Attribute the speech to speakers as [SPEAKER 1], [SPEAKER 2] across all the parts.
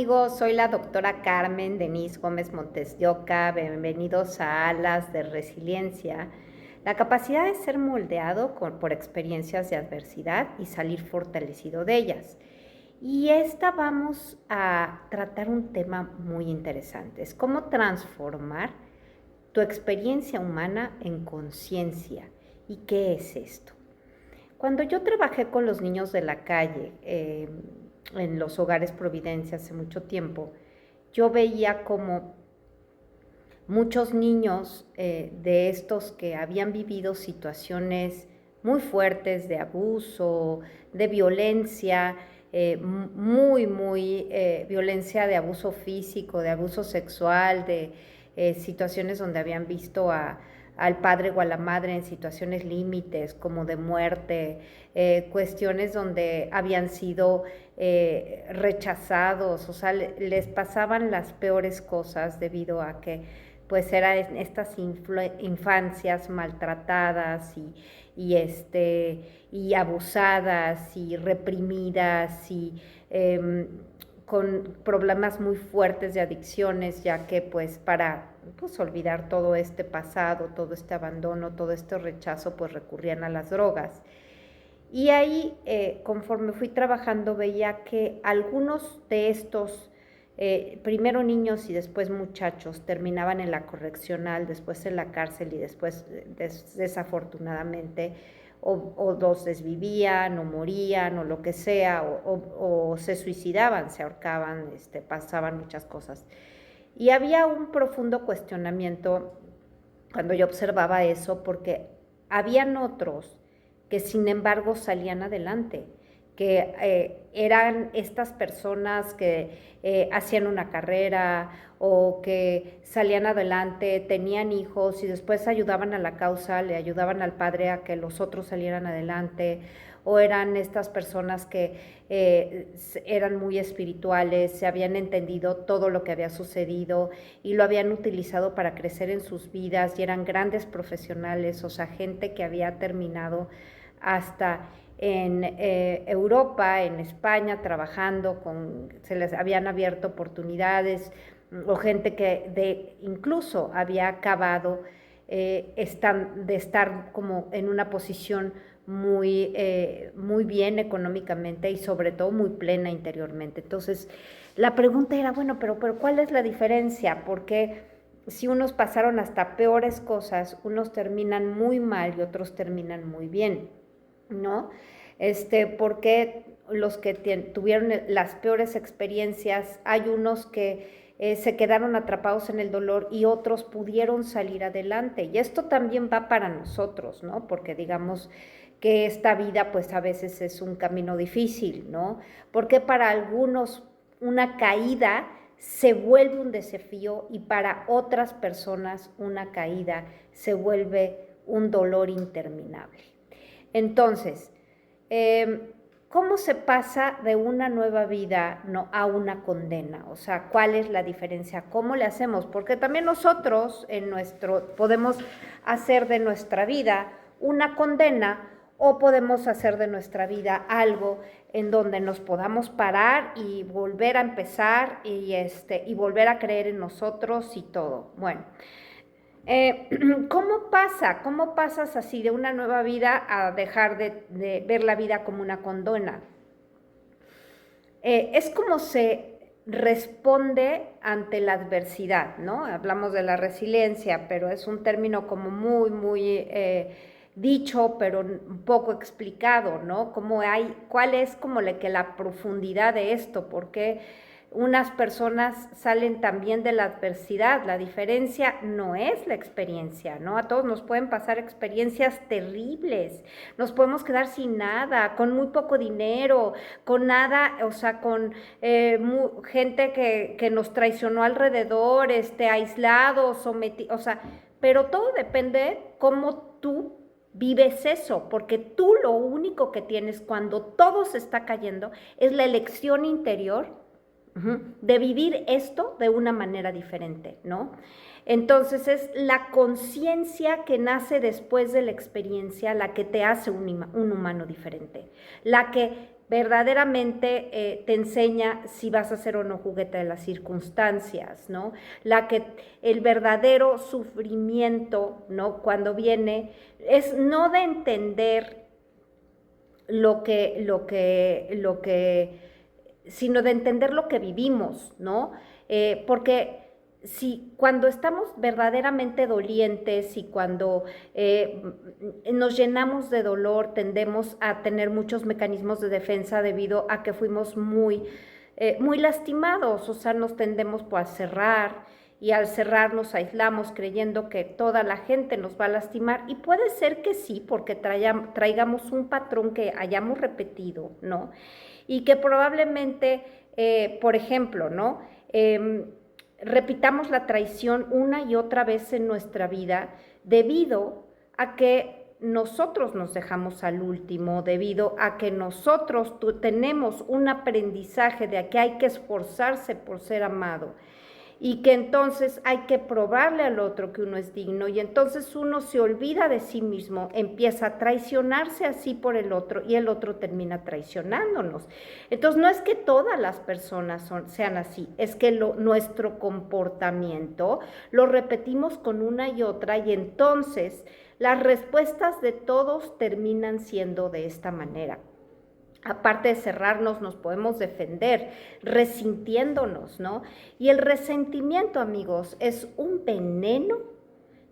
[SPEAKER 1] amigos? Soy la doctora Carmen Denise Gómez Montes de Oca. Bienvenidos a Alas de Resiliencia. La capacidad de ser moldeado por experiencias de adversidad y salir fortalecido de ellas. Y vamos a tratar un tema muy interesante. Es cómo transformar tu experiencia humana en conciencia. ¿Y qué es esto? Cuando yo trabajé con los niños de la calle, en los hogares Providencia hace mucho tiempo, yo veía como muchos niños de estos que habían vivido situaciones muy fuertes de abuso, de violencia, violencia de abuso físico, de abuso sexual, de situaciones donde habían visto al padre o a la madre en situaciones límites, como de muerte, cuestiones donde habían sido rechazados, o sea, les pasaban las peores cosas debido a que pues eran estas infancias maltratadas y abusadas y reprimidas y con problemas muy fuertes de adicciones, ya que pues para olvidar todo este pasado, todo este abandono, todo este rechazo, pues recurrían a las drogas. Y ahí, conforme fui trabajando, veía que algunos de estos, primero niños y después muchachos, terminaban en la correccional, después en la cárcel y después, desafortunadamente, o los desvivían o morían o lo que sea, o se suicidaban, se ahorcaban, pasaban muchas cosas. Y había un profundo cuestionamiento cuando yo observaba eso, porque habían otros que sin embargo salían adelante, que eran estas personas que hacían una carrera o que salían adelante, tenían hijos y después ayudaban a la causa, le ayudaban al padre a que los otros salieran adelante, o eran estas personas que eran muy espirituales, se habían entendido todo lo que había sucedido y lo habían utilizado para crecer en sus vidas y eran grandes profesionales, o sea, gente que había terminado hasta en Europa, en España, trabajando, se les habían abierto oportunidades, o gente que incluso había acabado de estar como en una posición muy bien económicamente y sobre todo muy plena interiormente. Entonces, la pregunta era, bueno, pero ¿cuál es la diferencia? Porque si unos pasaron hasta peores cosas, unos terminan muy mal y otros terminan muy bien, ¿no? ¿Por qué los que tuvieron las peores experiencias, hay unos que se quedaron atrapados en el dolor y otros pudieron salir adelante? Y esto también va para nosotros, ¿no? Porque digamos que esta vida pues a veces es un camino difícil, ¿no? Porque para algunos una caída se vuelve un desafío y para otras personas una caída se vuelve un dolor interminable. Entonces, ¿cómo se pasa de una nueva vida a una condena? O sea, ¿cuál es la diferencia? ¿Cómo le hacemos? Porque también nosotros podemos hacer de nuestra vida una condena o podemos hacer de nuestra vida algo en donde nos podamos parar y volver a empezar y volver a creer en nosotros y todo. Bueno, ¿cómo pasa? ¿Cómo pasas así de una nueva vida a dejar de ver la vida como una condena? Es como se responde ante la adversidad, ¿no? Hablamos de la resiliencia, pero es un término como muy dicho, pero poco explicado, ¿no? ¿Cuál es como la profundidad de esto? ¿Por qué unas personas salen también de la adversidad? La diferencia no es la experiencia, ¿no? A todos nos pueden pasar experiencias terribles, nos podemos quedar sin nada, con muy poco dinero, con nada, o sea, con gente que nos traicionó alrededor, aislados, sometidos, o sea, pero todo depende cómo tú vives eso, porque tú lo único que tienes cuando todo se está cayendo es la elección interior de vivir esto de una manera diferente, ¿no? Entonces es la conciencia que nace después de la experiencia la que te hace un humano diferente, la que verdaderamente te enseña si vas a ser o no juguete de las circunstancias, ¿no? El verdadero sufrimiento, ¿no? Cuando viene, es no de entender sino de entender lo que vivimos, ¿no? Porque si cuando estamos verdaderamente dolientes y cuando nos llenamos de dolor, tendemos a tener muchos mecanismos de defensa debido a que fuimos muy lastimados, o sea, nos tendemos a cerrar, y al cerrar nos aislamos creyendo que toda la gente nos va a lastimar, y puede ser que sí, porque traigamos un patrón que hayamos repetido, ¿no? Y que probablemente, por ejemplo, ¿no? Repitamos la traición una y otra vez en nuestra vida debido a que nosotros nos dejamos al último, debido a que nosotros tenemos un aprendizaje de que hay que esforzarse por ser amado, y que entonces hay que probarle al otro que uno es digno, y entonces uno se olvida de sí mismo, empieza a traicionarse así por el otro, y el otro termina traicionándonos. Entonces no es que todas las personas sean así, es que nuestro comportamiento lo repetimos con una y otra, y entonces las respuestas de todos terminan siendo de esta manera. Aparte de cerrarnos, nos podemos defender resintiéndonos, ¿no? Y el resentimiento, amigos, es un veneno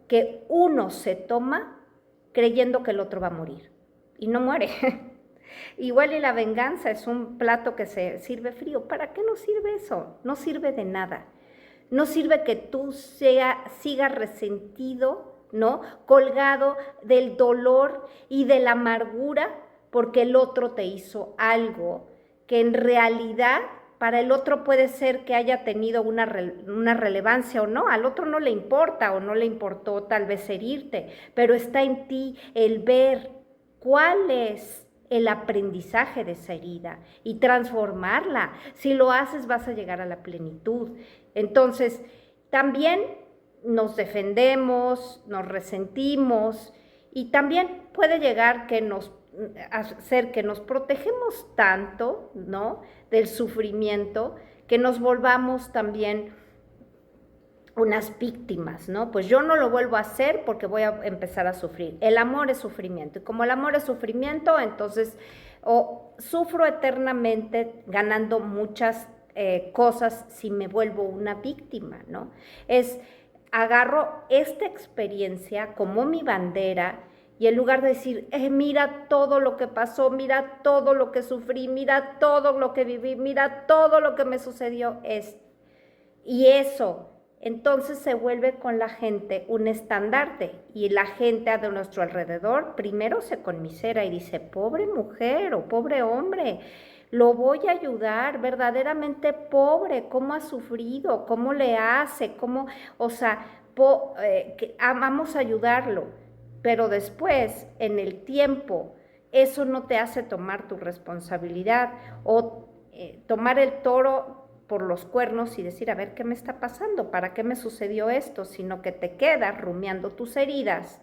[SPEAKER 1] que uno se toma creyendo que el otro va a morir y no muere. Igual y la venganza es un plato que se sirve frío. ¿Para qué nos sirve eso? No sirve de nada. No sirve que tú sigas resentido, ¿no? Colgado del dolor y de la amargura porque el otro te hizo algo que en realidad para el otro puede ser que haya tenido una relevancia o no. Al otro no le importa o no le importó tal vez herirte, pero está en ti el ver cuál es el aprendizaje de esa herida y transformarla. Si lo haces, vas a llegar a la plenitud. Entonces, también nos defendemos, nos resentimos, y también puede llegar a ser que nos protegemos tanto, ¿no?, del sufrimiento, que nos volvamos también unas víctimas, ¿no? Pues yo no lo vuelvo a hacer porque voy a empezar a sufrir. El amor es sufrimiento, y como el amor es sufrimiento, entonces sufro eternamente ganando muchas cosas si me vuelvo una víctima, ¿no? Agarro esta experiencia como mi bandera, y en lugar de decir, mira todo lo que pasó, mira todo lo que sufrí, mira todo lo que viví, mira todo lo que me sucedió, y eso entonces se vuelve con la gente un estandarte, y la gente de nuestro alrededor primero se conmisera y dice, pobre mujer o pobre hombre, lo voy a ayudar, verdaderamente pobre, cómo ha sufrido, cómo le hace, cómo, o sea, vamos a ayudarlo. Pero después, en el tiempo, eso no te hace tomar tu responsabilidad o tomar el toro por los cuernos y decir, a ver, ¿qué me está pasando? ¿Para qué me sucedió esto? Sino que te quedas rumiando tus heridas,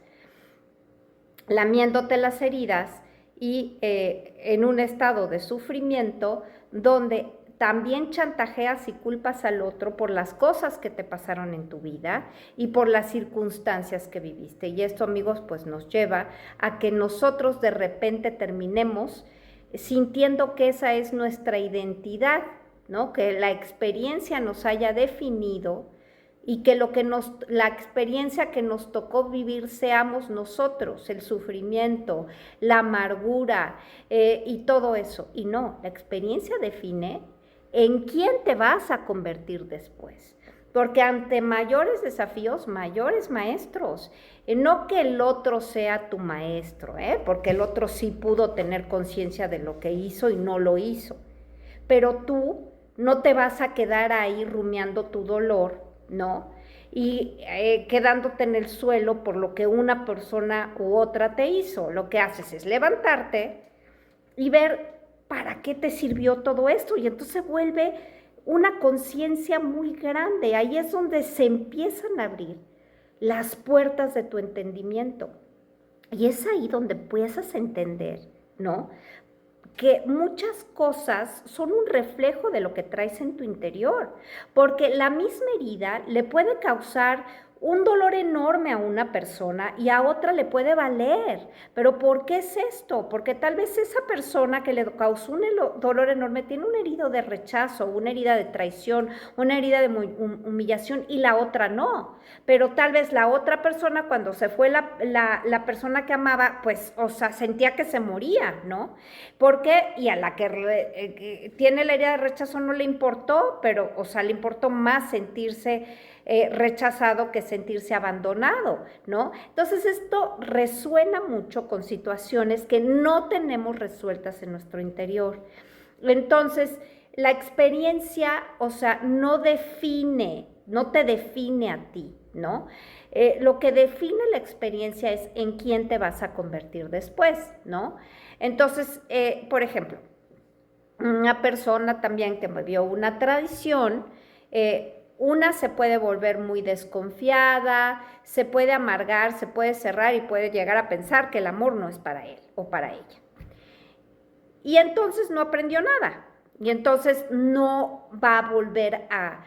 [SPEAKER 1] lamiéndote las heridas, y en un estado de sufrimiento donde también chantajeas y culpas al otro por las cosas que te pasaron en tu vida y por las circunstancias que viviste. Y esto, amigos, pues nos lleva a que nosotros de repente terminemos sintiendo que esa es nuestra identidad, ¿no? Que la experiencia nos haya definido, y que la experiencia que nos tocó vivir seamos nosotros, el sufrimiento, la amargura y todo eso. Y no, la experiencia define en quién te vas a convertir después. Porque ante mayores desafíos, mayores maestros. No que el otro sea tu maestro, porque el otro sí pudo tener conciencia de lo que hizo y no lo hizo. Pero tú no te vas a quedar ahí rumiando tu dolor, ¿no? Y quedándote en el suelo por lo que una persona u otra te hizo. Lo que haces es levantarte y ver para qué te sirvió todo esto, y entonces vuelve una conciencia muy grande. Ahí es donde se empiezan a abrir las puertas de tu entendimiento, y es ahí donde empiezas a entender, ¿no?, que muchas cosas son un reflejo de lo que traes en tu interior, porque la misma herida le puede causar un dolor enorme a una persona y a otra le puede valer. Pero ¿por qué es esto? Porque tal vez esa persona que le causó un dolor enorme tiene una herida de rechazo, una herida de traición, una herida de humillación y la otra no. Pero tal vez la otra persona, cuando se fue la persona que amaba, pues, o sea, sentía que se moría, ¿no? ¿Por qué? Y a la que tiene la herida de rechazo no le importó, pero, o sea, le importó más sentirse rechazado que sentirse abandonado, ¿no? Entonces esto resuena mucho con situaciones que no tenemos resueltas en nuestro interior. Entonces, la experiencia, o sea, no te define a ti, ¿no? Lo que define la experiencia es en quién te vas a convertir después, ¿no? Entonces, por ejemplo, una persona también que me vio una tradición, una se puede volver muy desconfiada, se puede amargar, se puede cerrar y puede llegar a pensar que el amor no es para él o para ella. Y entonces no aprendió nada. Y entonces no va a volver a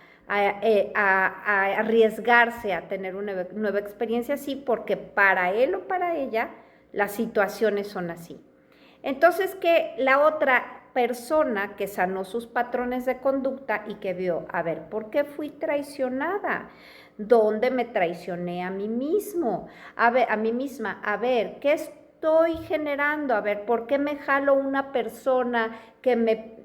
[SPEAKER 1] arriesgarse a tener una nueva experiencia así, porque para él o para ella las situaciones son así. Entonces, que la otra persona que sanó sus patrones de conducta y que vio, a ver, ¿por qué fui traicionada? ¿Dónde me traicioné a mí mismo? A ver, a mí misma, a ver, ¿qué estoy generando? A ver, ¿por qué me jalo una persona que me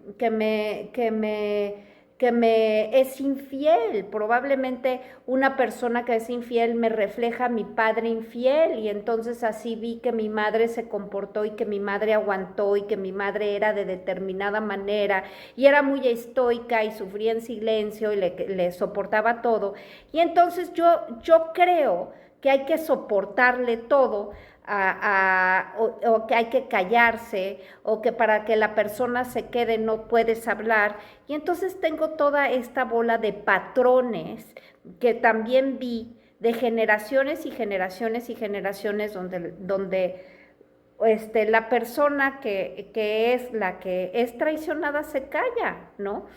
[SPEAKER 1] es infiel? Probablemente una persona que es infiel me refleja a mi padre infiel, y entonces así vi que mi madre se comportó y que mi madre aguantó y que mi madre era de determinada manera y era muy estoica y sufría en silencio y le soportaba todo. Y entonces yo creo que hay que soportarle todo, o que hay que callarse, o que para que la persona se quede no puedes hablar. Y entonces tengo toda esta bola de patrones que también vi de generaciones y generaciones y generaciones donde la persona que es la que es traicionada se calla, ¿no?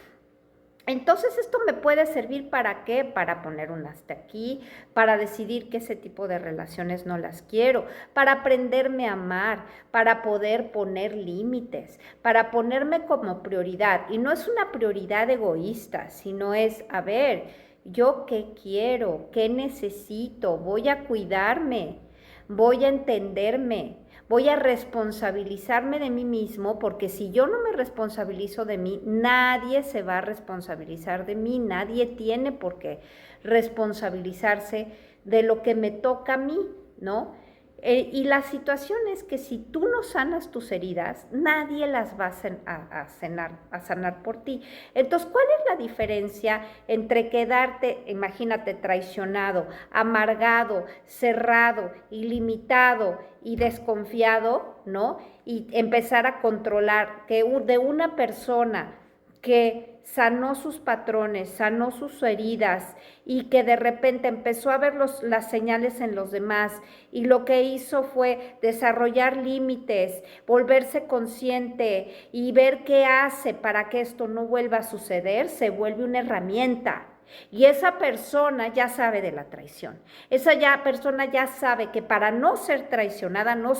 [SPEAKER 1] Entonces esto me puede servir ¿para qué? Para poner un hasta aquí, para decidir que ese tipo de relaciones no las quiero, para aprenderme a amar, para poder poner límites, para ponerme como prioridad. Y no es una prioridad egoísta, sino es, a ver, ¿yo qué quiero? ¿Qué necesito? Voy a cuidarme, voy a entenderme, voy a responsabilizarme de mí mismo, porque si yo no me responsabilizo de mí, nadie se va a responsabilizar de mí, nadie tiene por qué responsabilizarse de lo que me toca a mí, ¿no? Y la situación es que si tú no sanas tus heridas, nadie las va a sanar por ti. Entonces, ¿cuál es la diferencia entre quedarte, imagínate, traicionado, amargado, cerrado, ilimitado y desconfiado, ¿no? Y empezar a controlar que de una persona que sanó sus patrones, sanó sus heridas y que de repente empezó a ver las señales en los demás, y lo que hizo fue desarrollar límites, volverse consciente y ver qué hace para que esto no vuelva a suceder, se vuelve una herramienta. Y esa persona ya sabe de la traición. Persona ya sabe que para no ser traicionada no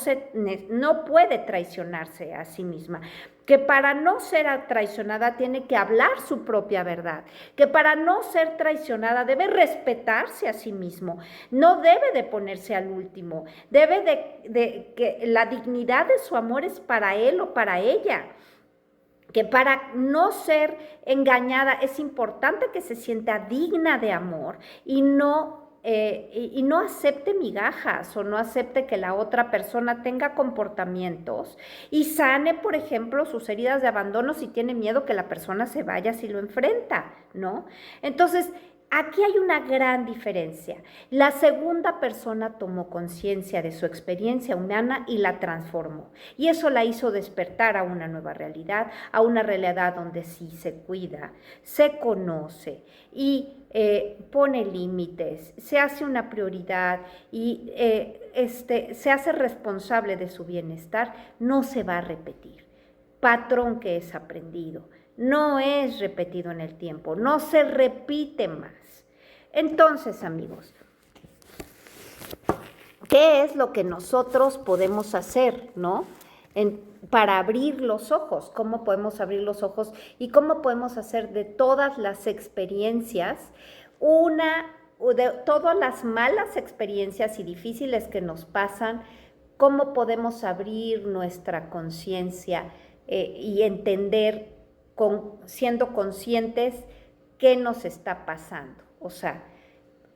[SPEAKER 1] puede traicionarse a sí misma, que para no ser traicionada tiene que hablar su propia verdad, que para no ser traicionada debe respetarse a sí mismo, no debe de ponerse al último, debe de que la dignidad de su amor es para él o para ella, que para no ser engañada es importante que se sienta digna de amor y no acepte migajas, o no acepte que la otra persona tenga comportamientos y sane, por ejemplo, sus heridas de abandono si tiene miedo que la persona se vaya si lo enfrenta, ¿no? Entonces, aquí hay una gran diferencia. La segunda persona tomó conciencia de su experiencia humana y la transformó. Y eso la hizo despertar a una nueva realidad, a una realidad donde sí se cuida, se conoce y pone límites, se hace una prioridad y se hace responsable de su bienestar. No se va a repetir. patrón que es aprendido, no es repetido en el tiempo, no se repite más. Entonces, amigos, ¿qué es lo que nosotros podemos hacer, no? Para abrir los ojos, ¿cómo podemos abrir los ojos y cómo podemos hacer de todas las experiencias de todas las malas experiencias y difíciles que nos pasan, cómo podemos abrir nuestra conciencia y entender, siendo conscientes, qué nos está pasando? O sea,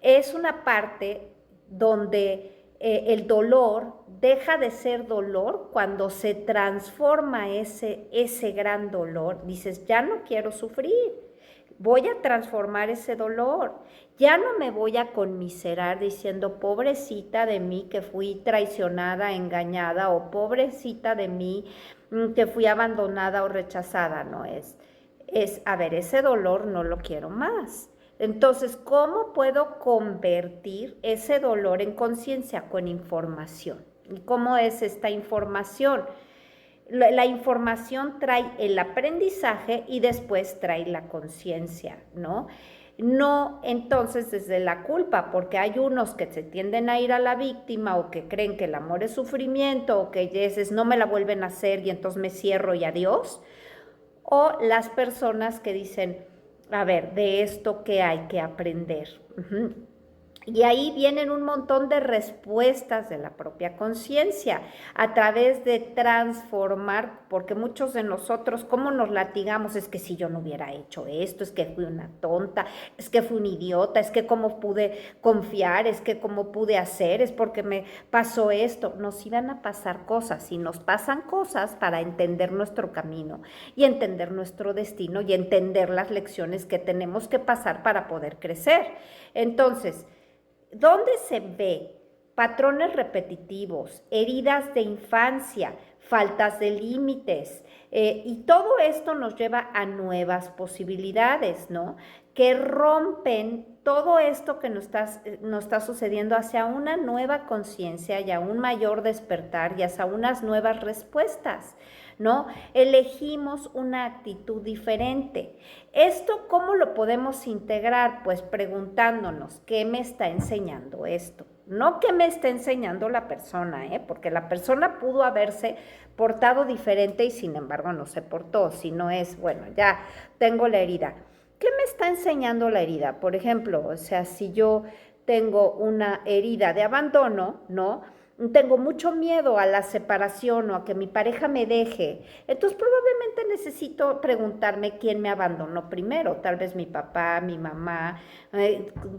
[SPEAKER 1] es una parte donde el dolor deja de ser dolor cuando se transforma ese gran dolor. Dices, ya no quiero sufrir, voy a transformar ese dolor. Ya no me voy a conmiserar diciendo, pobrecita de mí que fui traicionada, engañada, o pobrecita de mí que fui abandonada o rechazada. No a ver, ese dolor no lo quiero más. Entonces, ¿cómo puedo convertir ese dolor en conciencia? Con información. ¿Y cómo es esta información? La información trae el aprendizaje y después trae la conciencia, ¿no? No entonces desde la culpa, porque hay unos que se tienden a ir a la víctima o que creen que el amor es sufrimiento o que dices no me la vuelven a hacer y entonces me cierro y adiós. O las personas que dicen, a ver, de esto que hay que aprender. Y ahí vienen un montón de respuestas de la propia conciencia a través de transformar, porque muchos de nosotros, ¿cómo nos latigamos? Es que si yo no hubiera hecho esto, es que fui una tonta, es que fui un idiota, es que cómo pude confiar, es que cómo pude hacer, es porque me pasó esto. Nos iban a pasar cosas y nos pasan cosas para entender nuestro camino y entender nuestro destino y entender las lecciones que tenemos que pasar para poder crecer. Entonces, ¿dónde se ve patrones repetitivos, heridas de infancia, faltas de límites? Y todo esto nos lleva a nuevas posibilidades, ¿no? Que rompen todo esto que nos está sucediendo hacia una nueva conciencia y a un mayor despertar y hacia unas nuevas respuestas, ¿no? Elegimos una actitud diferente. ¿Esto cómo lo podemos integrar? Pues preguntándonos, ¿qué me está enseñando esto? No qué me está enseñando la persona, porque la persona pudo haberse portado diferente y sin embargo no se portó, sino es, bueno, ya tengo la herida. ¿Qué me está enseñando la herida? Por ejemplo, o sea, si yo tengo una herida de abandono, ¿no? Tengo mucho miedo a la separación o a que mi pareja me deje, entonces probablemente necesito preguntarme quién me abandonó primero, tal vez mi papá, mi mamá,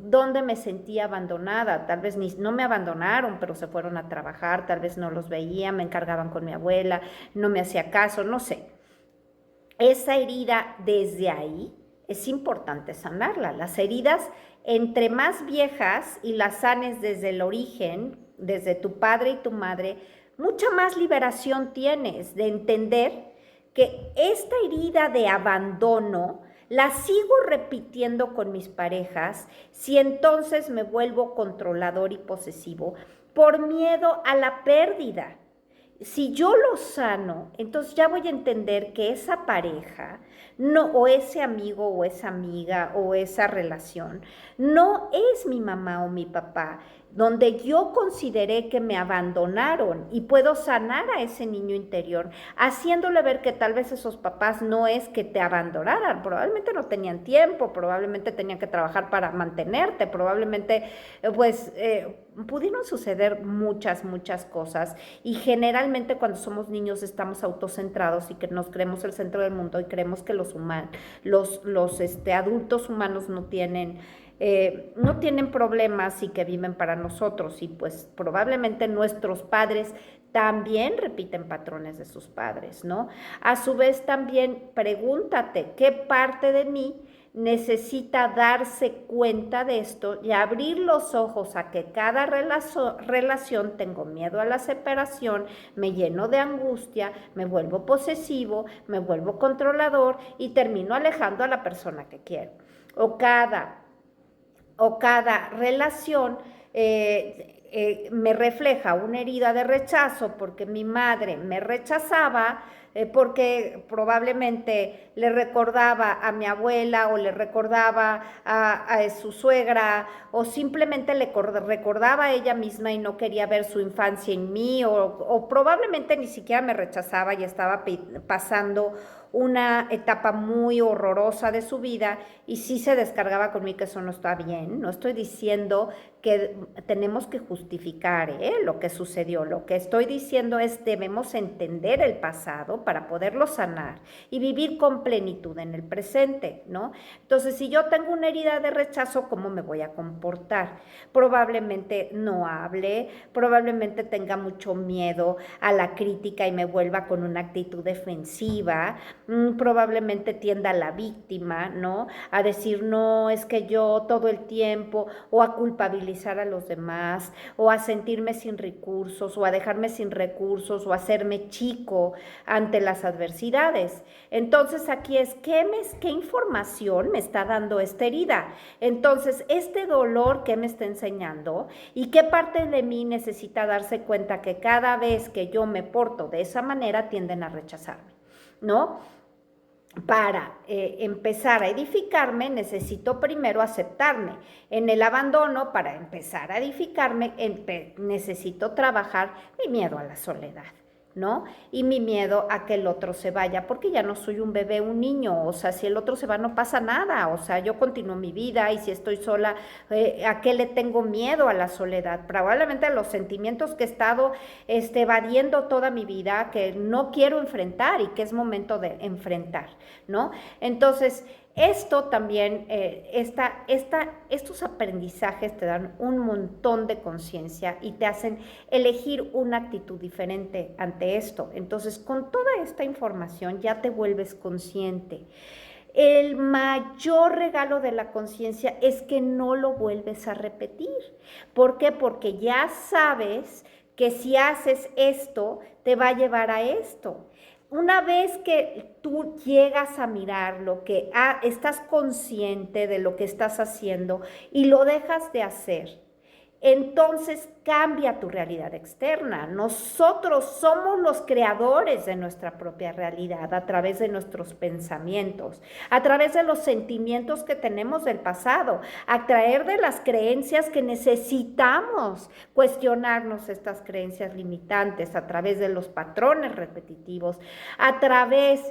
[SPEAKER 1] dónde me sentí abandonada, tal vez no me abandonaron, pero se fueron a trabajar, tal vez no los veía, me encargaban con mi abuela, no me hacía caso, no sé. Esa herida desde ahí es importante sanarla. Las heridas, entre más viejas y las sanes desde el origen, desde tu padre y tu madre, mucha más liberación tienes de entender que esta herida de abandono la sigo repitiendo con mis parejas si entonces me vuelvo controlador y posesivo por miedo a la pérdida. Si yo lo sano, entonces ya voy a entender que esa pareja, no, o ese amigo o esa amiga o esa relación, no es mi mamá o mi papá, donde yo consideré que me abandonaron y puedo sanar a ese niño interior, haciéndole ver que tal vez esos papás no es que te abandonaran, probablemente no tenían tiempo, probablemente tenían que trabajar para mantenerte, probablemente pudieron suceder muchas cosas y generalmente cuando somos niños estamos autocentrados y que nos creemos el centro del mundo y creemos que los adultos humanos no tienen problemas y que viven para nosotros y pues probablemente nuestros padres también repiten patrones de sus padres, ¿no? A su vez también pregúntate qué parte de mí necesita darse cuenta de esto y abrir los ojos a que cada relación tengo miedo a la separación, me lleno de angustia, me vuelvo posesivo, me vuelvo controlador y termino alejando a la persona que quiero. O cada relación me refleja una herida de rechazo porque mi madre me rechazaba, porque probablemente le recordaba a mi abuela o le recordaba a su suegra o simplemente le recordaba a ella misma y no quería ver su infancia en mí o probablemente ni siquiera me rechazaba y estaba pasando una etapa muy horrorosa de su vida y sí se descargaba conmigo, que eso no está bien. No estoy diciendo que tenemos que justificar lo que sucedió. Lo que estoy diciendo es debemos entender el pasado para poderlo sanar y vivir con plenitud en el presente, ¿no? Entonces, si yo tengo una herida de rechazo, ¿cómo me voy a comportar? Probablemente no hable, probablemente tenga mucho miedo a la crítica y me vuelva con una actitud defensiva, probablemente tienda a la víctima, ¿no? A decir, no, es que yo todo el tiempo, o a culpabilizar a los demás, o a sentirme sin recursos, o a dejarme sin recursos, o a hacerme chico ante las adversidades. Entonces aquí es, ¿qué información me está dando esta herida? Entonces, este dolor, ¿qué me está enseñando? ¿Y qué parte de mí necesita darse cuenta que cada vez que yo me porto de esa manera tienden a rechazarme, ¿no? Para empezar a edificarme, necesito primero aceptarme. En el abandono, para empezar a edificarme, necesito trabajar mi miedo a la soledad, ¿no? Y mi miedo a que el otro se vaya, porque ya no soy un bebé, un niño, o sea, si el otro se va no pasa nada, o sea, yo continúo mi vida y si estoy sola, ¿a qué le tengo miedo a la soledad? Probablemente a los sentimientos que he estado evadiendo toda mi vida, que no quiero enfrentar y que es momento de enfrentar, ¿no? Entonces, esto también, estos aprendizajes te dan un montón de conciencia y te hacen elegir una actitud diferente ante esto. Entonces, con toda esta información ya te vuelves consciente. El mayor regalo de la conciencia es que no lo vuelves a repetir. ¿Por qué? Porque ya sabes que si haces esto, te va a llevar a esto. Una vez que tú llegas a mirar lo que estás consciente de lo que estás haciendo y lo dejas de hacer, entonces cambia tu realidad externa. Nosotros somos los creadores de nuestra propia realidad a través de nuestros pensamientos, a través de los sentimientos que tenemos del pasado, a través de las creencias que necesitamos cuestionarnos estas creencias limitantes, a través de los patrones repetitivos, a través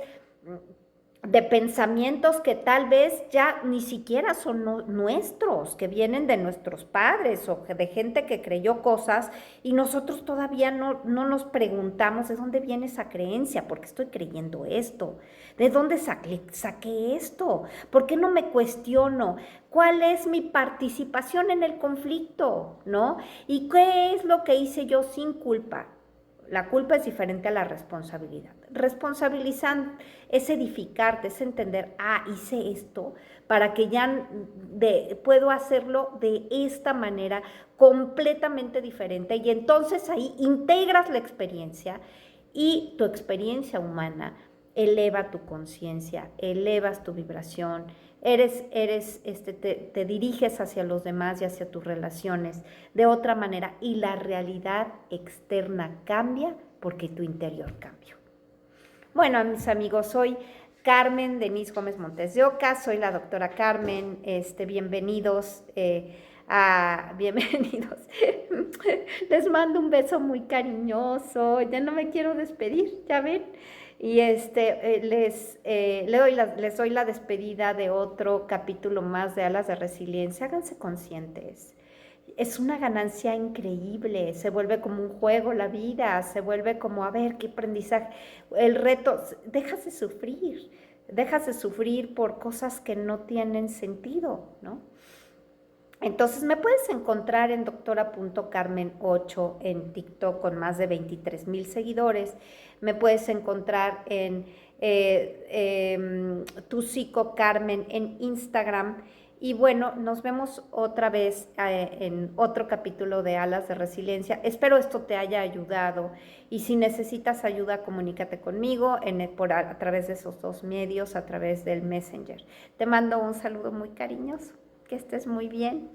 [SPEAKER 1] de pensamientos que tal vez ya ni siquiera son nuestros, que vienen de nuestros padres o de gente que creyó cosas y nosotros todavía no nos preguntamos de dónde viene esa creencia, por qué estoy creyendo esto, de dónde saqué esto, por qué no me cuestiono, cuál es mi participación en el conflicto, ¿no? Y qué es lo que hice yo sin culpa. La culpa es diferente a la responsabilidad. Responsabilizar es edificarte, es entender, hice esto para que ya puedo hacerlo de esta manera completamente diferente. Y entonces ahí integras la experiencia y tu experiencia humana eleva tu conciencia, elevas tu vibración, te diriges hacia los demás y hacia tus relaciones de otra manera y la realidad externa cambia porque tu interior cambió. Bueno, mis amigos, soy Carmen Denise Gómez Montes de Oca, soy la doctora Carmen, bienvenidos bienvenidos. Les mando un beso muy cariñoso, ya no me quiero despedir, ¿ya ven? Y les doy la despedida de otro capítulo más de Alas de Resiliencia. Háganse conscientes. Es una ganancia increíble, se vuelve como un juego la vida, se vuelve como, a ver, qué aprendizaje. El reto, déjase sufrir por cosas que no tienen sentido, ¿no? Entonces me puedes encontrar en doctora.carmen8 en TikTok con más de 23,000 seguidores. Me puedes encontrar en Tu Psico Carmen en Instagram. Y bueno, nos vemos otra vez en otro capítulo de Alas de Resiliencia. Espero esto te haya ayudado y si necesitas ayuda, comunícate conmigo a través de esos dos medios, a través del Messenger. Te mando un saludo muy cariñoso. Que estés muy bien.